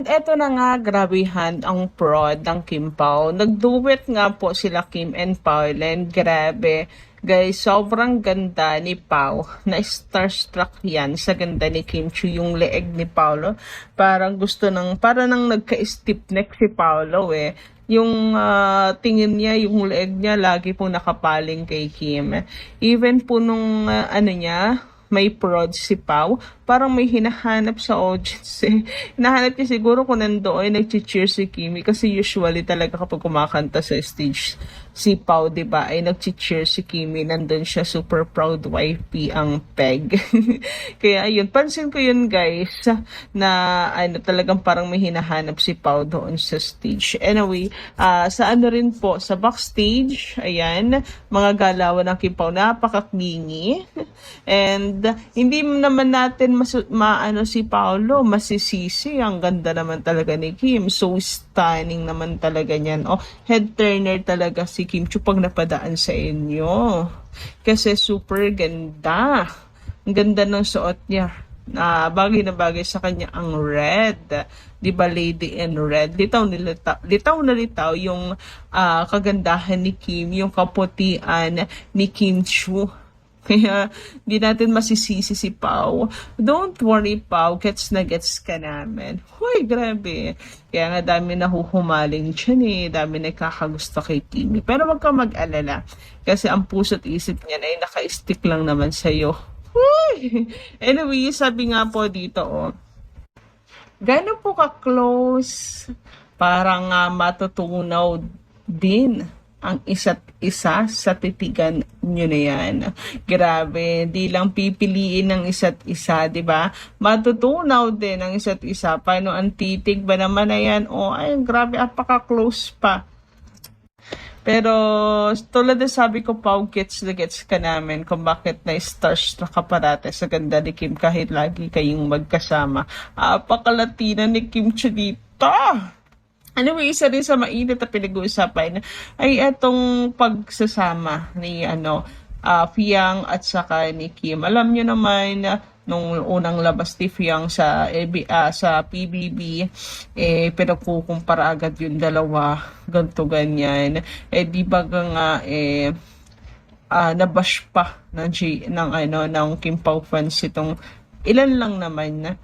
Eto na nga, grabehan ang prod ng Kim Pao. Nag-duet nga po sila Kim and Pauline. Grabe. Guys, sobrang ganda ni Pao. Na-starstruck yan sa ganda ni Kim Chu. Yung leeg ni Paolo. Parang para nang nagka-stiff neck si Paolo eh. Yung tingin niya, yung leeg niya, lagi pong nakapaling kay Kim. Even po nung may prod si Pau, parang may hinahanap sa audience eh. Hinahanap niya siguro kung nandoon ay nag-cheer si Kimi kasi usually talaga kapag kumakanta sa stage si Pau, 'di ba, ay nag-cheer si Kimi, nandun siya, super proud wifey ang Peg. Kaya ayun, pansin ko yun guys, na talagang parang may hinahanap si Pau doon sa stage. Anyway, sa rin po, sa backstage, ayan, mga galawan ng Kim Pao, napakaklingi. And hindi naman natin si Paolo masisisi, ang ganda naman talaga ni Kim, so stunning naman talaga niyan. Head turner talaga si Kim Chu pag napadaan sa inyo, kasi super ganda, ang ganda ng suot niya. Bagay na bagay sa kanya ang red, di ba, lady in red, litaw na litaw yung kagandahan ni Kim, yung kaputian ni Kim Chu. Kaya di natin masisisi si Pau. Don't worry, Pau, gets na gets ka namin. Huy, grabe. Kaya nga dami nahuhumaling dyan eh. Dami nagkakagusto kay Kimi. Pero wag ka mag-alala. Kasi ang puso't isip niya ay naka-stick lang naman sa'yo. Huy! Anyway, sabi nga po dito, gano'n po ka-close, parang matutunaw din ang isa't isa sa titigan nyo na yan. Grabe, di lang pipiliin ng isa't isa, di ba? Matutunaw din ang isa't isa. Paano ang titig ba naman na yan? Ay, grabe, apaka-close pa. Pero tulad na sabi ko, Pau, gets na gets ka namin kung bakit na-starstruck ka parate sa ganda ni Kim kahit lagi kayong magkasama. Apaka-Latina ni Kim Chulita. Anyway, isa rin sa mainit na pinag-uusapan ay itong pagsasama ni Fiang at saka ni Kim. Alam nyo naman, nung unang labas ni Fiang sa PBB, pinagkukumpara agad yung dalawa, ganto ganyan. Di ba nga, nabash pa ng Kim Pao fans itong ilan lang naman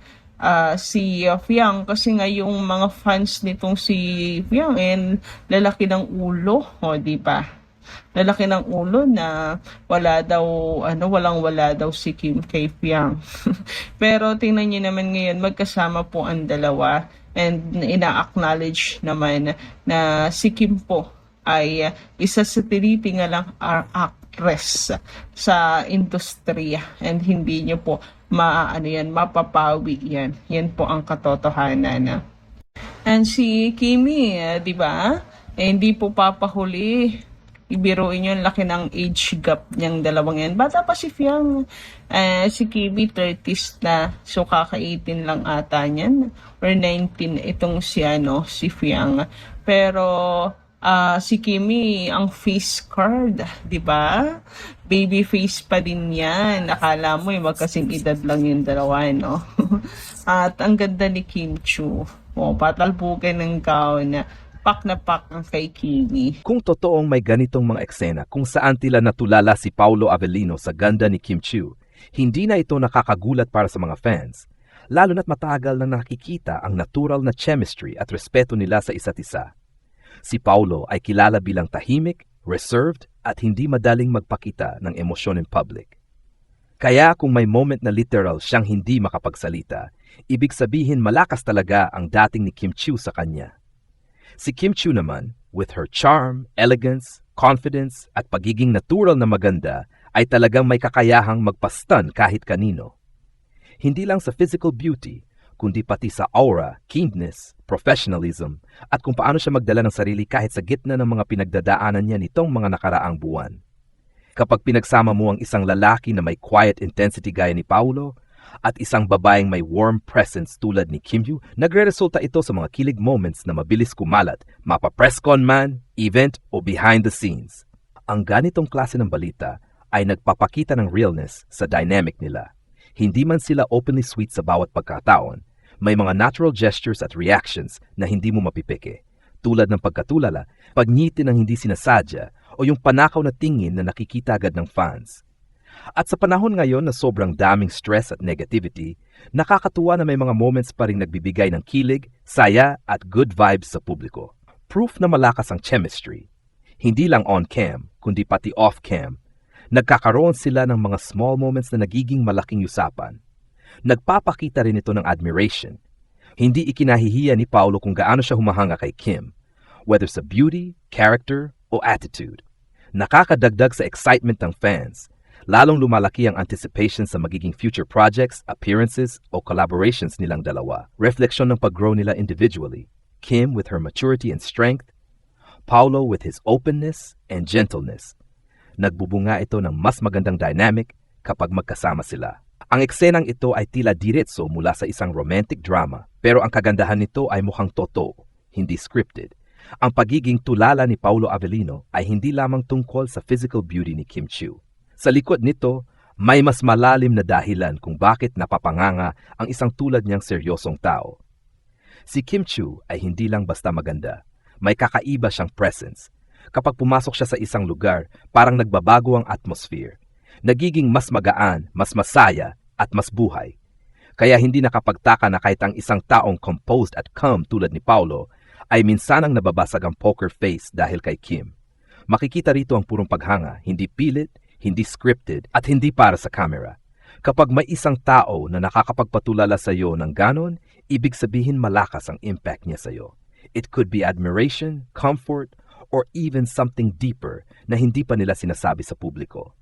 si Fiang, kasi nga yung mga fans nitong si Fiang lalaki ng ulo, di ba? Lalaki ng ulo na walang-wala daw si Kim kay Fiang. Pero tingnan niyo naman ngayon, magkasama po ang dalawa, and ina-acknowledge naman na si Kim po ay isa sa tinitingalang actress sa industriya, and hindi niyo po mapapawi yan. Yan po ang katotohanan. And si Kimi, di ba? Hindi po papahuli. Ibiruin nyo, laki ng age gap niyang dalawang yan. Bata pa si Fiang. Si Kimi, 30s na. So, kaka-18 lang ata niyan. Or 19 itong si Fiang. Pero, si Kimi, ang face card, di ba? Baby face pa din yan. Akala mo magkasing edad lang yung dalawa, no? At ang ganda ni Kim Chu. Patalbukin ng gown. Pak na pak ang kay Kimi. Kung totoong may ganitong mga eksena kung saan tila natulala si Paolo Avellino sa ganda ni Kim Chu, hindi na ito nakakagulat para sa mga fans, lalo na't matagal na nakikita ang natural na chemistry at respeto nila sa isa't isa. Si Paolo ay kilala bilang tahimik, reserved, at hindi madaling magpakita ng emosyon in public. Kaya kung may moment na literal siyang hindi makapagsalita, ibig sabihin malakas talaga ang dating ni Kim Chu sa kanya. Si Kim Chu naman, with her charm, elegance, confidence, at pagiging natural na maganda, ay talagang may kakayahang magpastan kahit kanino. Hindi lang sa physical beauty, kundi pati sa aura, keenness, professionalism, at kung paano siya magdala ng sarili kahit sa gitna ng mga pinagdadaanan niya nitong mga nakaraang buwan. Kapag pinagsama mo ang isang lalaki na may quiet intensity gaya ni Paolo, at isang babaeng may warm presence tulad ni Kim Chu, nagre-resulta ito sa mga kilig moments na mabilis kumalat, mapa-press con man, event o behind the scenes. Ang ganitong klase ng balita ay nagpapakita ng realness sa dynamic nila. Hindi man sila openly sweet sa bawat pagkataon, may mga natural gestures at reactions na hindi mo mapipeke, tulad ng pagkatulala, pagngiti ng hindi sinasadya, o yung panakaw na tingin na nakikita agad ng fans. At sa panahon ngayon na sobrang daming stress at negativity, nakakatuwa na may mga moments pa rin nagbibigay ng kilig, saya at good vibes sa publiko. Proof na malakas ang chemistry. Hindi lang on-cam, kundi pati off-cam. Nagkakaroon sila ng mga small moments na nagiging malaking usapan. Nagpapakita rin ito ng admiration. Hindi ikinahihiya ni Paulo kung gaano siya humahanga kay Kim, whether sa beauty, character, o attitude. Nakakadagdag sa excitement ng fans, lalong lumalaki ang anticipation sa magiging future projects, appearances, o collaborations nilang dalawa. Refleksyon ng pag-grow nila individually. Kim with her maturity and strength, Paulo with his openness and gentleness. Nagbubunga ito ng mas magandang dynamic kapag magkasama sila. Ang eksenang ito ay tila diretso mula sa isang romantic drama, pero ang kagandahan nito ay mukhang totoo, hindi scripted. Ang pagiging tulala ni Paulo Avellino ay hindi lamang tungkol sa physical beauty ni Kim Chiu. Sa likod nito, may mas malalim na dahilan kung bakit napapanganga ang isang tulad niyang seryosong tao. Si Kim Chiu ay hindi lang basta maganda, may kakaiba siyang presence. Kapag pumasok siya sa isang lugar, parang nagbabago ang atmosphere. Nagiging mas magaan, mas masaya, at mas buhay. Kaya hindi nakapagtaka na kahit ang isang taong composed at calm tulad ni Paulo ay minsanang nababasag ang poker face dahil kay Kim. Makikita rito ang purong paghanga, hindi pilit, hindi scripted, at hindi para sa camera. Kapag may isang tao na nakakapagpatulala sa iyo ng ganon, ibig sabihin malakas ang impact niya sa iyo. It could be admiration, comfort, or even something deeper na hindi pa nila sinasabi sa publiko.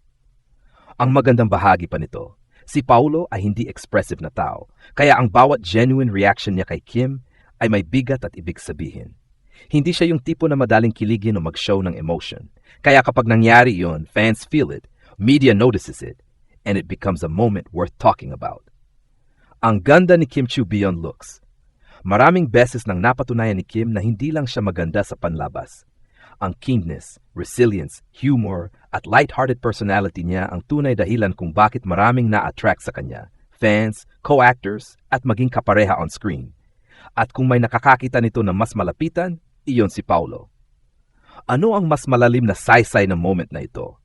Ang magandang bahagi pa nito, si Paulo ay hindi expressive na tao, kaya ang bawat genuine reaction niya kay Kim ay may bigat at ibig sabihin. Hindi siya yung tipo na madaling kiligin o mag-show ng emotion. Kaya kapag nangyari yon, fans feel it, media notices it, and it becomes a moment worth talking about. Ang ganda ni Kim Chiu beyond looks. Maraming beses nang napatunayan ni Kim na hindi lang siya maganda sa panlabas. Ang keenness, resilience, humor, at light-hearted personality niya ang tunay dahilan kung bakit maraming na-attract sa kanya. Fans, co-actors, at maging kapareha on screen. At kung may nakakakita nito na mas malapitan, iyon si Paulo. Ano ang mas malalim na saysay na moment na ito?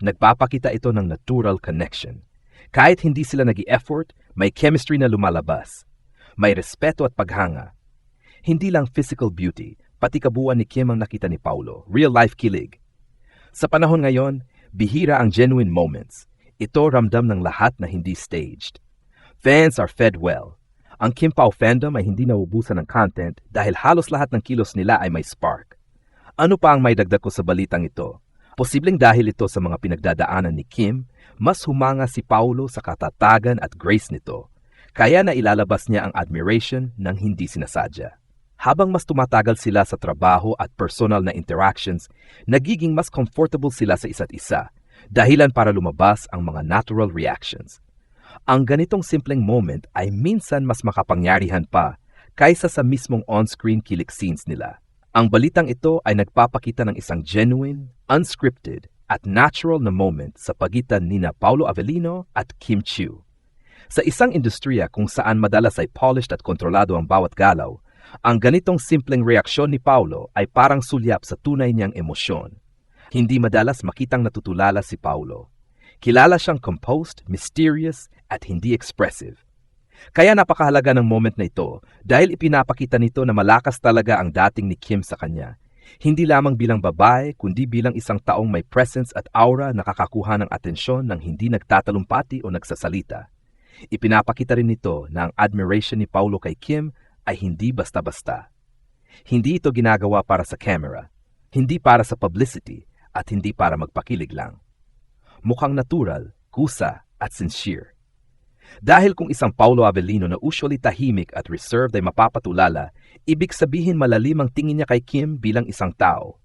Nagpapakita ito ng natural connection. Kahit hindi sila nag-i-effort, may chemistry na lumalabas. May respeto at paghanga. Hindi lang physical beauty, pati kabuuan ni Kim ang nakita ni Paulo, real-life kilig. Sa panahon ngayon, bihira ang genuine moments. Ito ramdam ng lahat na hindi staged. Fans are fed well. Ang Kim Pao fandom ay hindi naubusan ng content dahil halos lahat ng kilos nila ay may spark. Ano pa ang may dagdag ko sa balitang ito? Posibleng dahil ito sa mga pinagdadaanan ni Kim, mas humanga si Paulo sa katatagan at grace nito. Kaya na ilalabas niya ang admiration ng hindi sinasadya. Habang mas tumatagal sila sa trabaho at personal na interactions, nagiging mas comfortable sila sa isa't isa, dahilan para lumabas ang mga natural reactions. Ang ganitong simpleng moment ay minsan mas makapangyarihan pa kaysa sa mismong on-screen kilig scenes nila. Ang balitang ito ay nagpapakita ng isang genuine, unscripted, at natural na moment sa pagitan nina Paulo Avellino at Kim Chiu. Sa isang industriya kung saan madalas ay polished at kontrolado ang bawat galaw, ang ganitong simpleng reaksyon ni Paulo ay parang sulyap sa tunay niyang emosyon. Hindi madalas makitang natutulala si Paulo. Kilala siyang composed, mysterious, at hindi expressive. Kaya napakahalaga ng moment na ito dahil ipinapakita nito na malakas talaga ang dating ni Kim sa kanya. Hindi lamang bilang babae, kundi bilang isang taong may presence at aura na nakakakuha ng atensyon ng hindi nagtatalumpati o nagsasalita. Ipinapakita rin nito na ang admiration ni Paulo kay Kim ay hindi basta-basta. Hindi ito ginagawa para sa camera, hindi para sa publicity, at hindi para magpakilig lang. Mukhang natural, kusa, at sincere. Dahil kung isang Paulo Avellino na usually tahimik at reserved ay mapapatulala, ibig sabihin malalim ang tingin niya kay Kim bilang isang tao.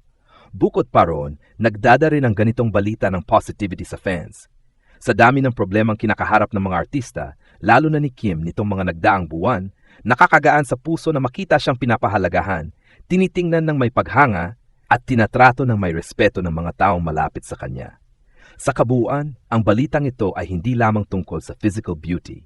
Bukod pa roon, nagdada rin ang ganitong balita ng positivity sa fans. Sa dami ng problemang kinakaharap ng mga artista, lalo na ni Kim nitong mga nagdaang buwan, nakakagaan sa puso na makita siyang pinapahalagahan, tinitingnan ng may paghanga, at tinatrato ng may respeto ng mga taong malapit sa kanya. Sa kabuuan, ang balitang ito ay hindi lamang tungkol sa physical beauty.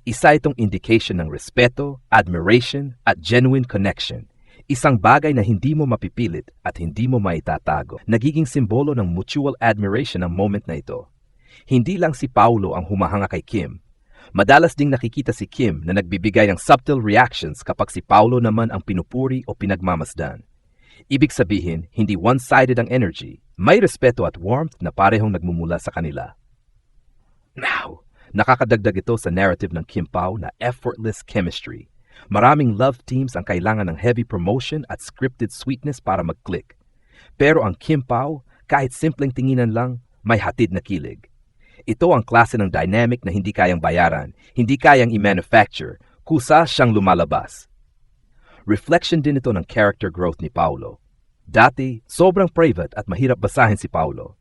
Isa itong indication ng respeto, admiration, at genuine connection. Isang bagay na hindi mo mapipilit at hindi mo maitatago. Nagiging simbolo ng mutual admiration ang moment na ito. Hindi lang si Paulo ang humahanga kay Kim. Madalas ding nakikita si Kim na nagbibigay ng subtle reactions kapag si Paulo naman ang pinupuri o pinagmamasdan. Ibig sabihin, hindi one-sided ang energy. May respeto at warmth na parehong nagmumula sa kanila. Now, nakakadagdag ito sa narrative ng Kim Pao na effortless chemistry. Maraming love teams ang kailangan ng heavy promotion at scripted sweetness para mag-click. Pero ang Kim Pao, kahit simpleng tinginan lang, may hatid na kilig. Ito ang klase ng dynamic na hindi kayang bayaran, hindi kayang i-manufacture, kusa siyang lumalabas. Reflection din ito ng character growth ni Paulo. Dati, sobrang private at mahirap basahin si Paulo.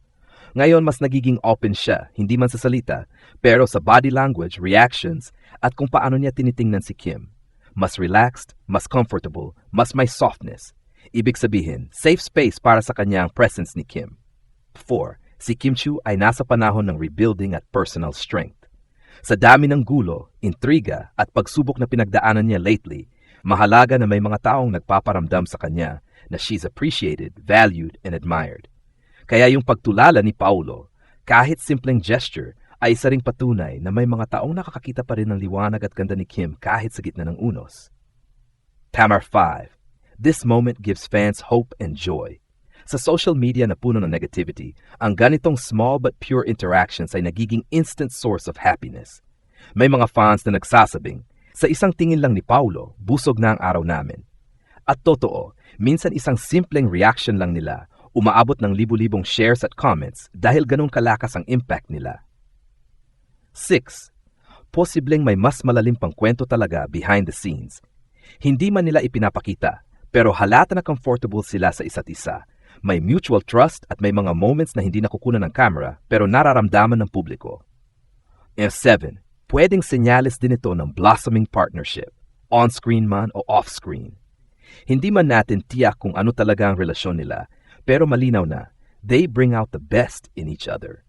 Ngayon, mas nagiging open siya, hindi man sa salita, pero sa body language, reactions, at kung paano niya tinitingnan si Kim. Mas relaxed, mas comfortable, mas may softness. Ibig sabihin, safe space para sa kanya ang presence ni Kim. 4. Si Kim Chiu ay nasa panahon ng rebuilding at personal strength. Sa dami ng gulo, intriga at pagsubok na pinagdaanan niya lately, mahalaga na may mga taong nagpaparamdam sa kanya na she's appreciated, valued, and admired. Kaya yung pagtulala ni Paulo, kahit simpleng gesture, ay isa ring patunay na may mga taong nakakakita pa rin ng liwanag at ganda ni Kim kahit sa gitna ng unos. Tamar 5. This moment gives fans hope and joy. Sa social media na puno ng negativity, ang ganitong small but pure interactions ay nagiging instant source of happiness. May mga fans na nagsasabing, sa isang tingin lang ni Paulo, busog na ang araw namin. At totoo, minsan isang simpleng reaction lang nila, umaabot ng libu-libong shares at comments dahil ganun kalakas ang impact nila. 6. Posibleng may mas malalim pang kwento talaga behind the scenes. Hindi man nila ipinapakita, pero halata na comfortable sila sa isa't isa. May mutual trust at may mga moments na hindi nakukunan ng camera pero nararamdaman ng publiko. And 7. Pwedeng senyales din ito ng blossoming partnership, on-screen man o off-screen. Hindi man natin tiyak kung ano talaga ang relasyon nila, pero malinaw na they bring out the best in each other.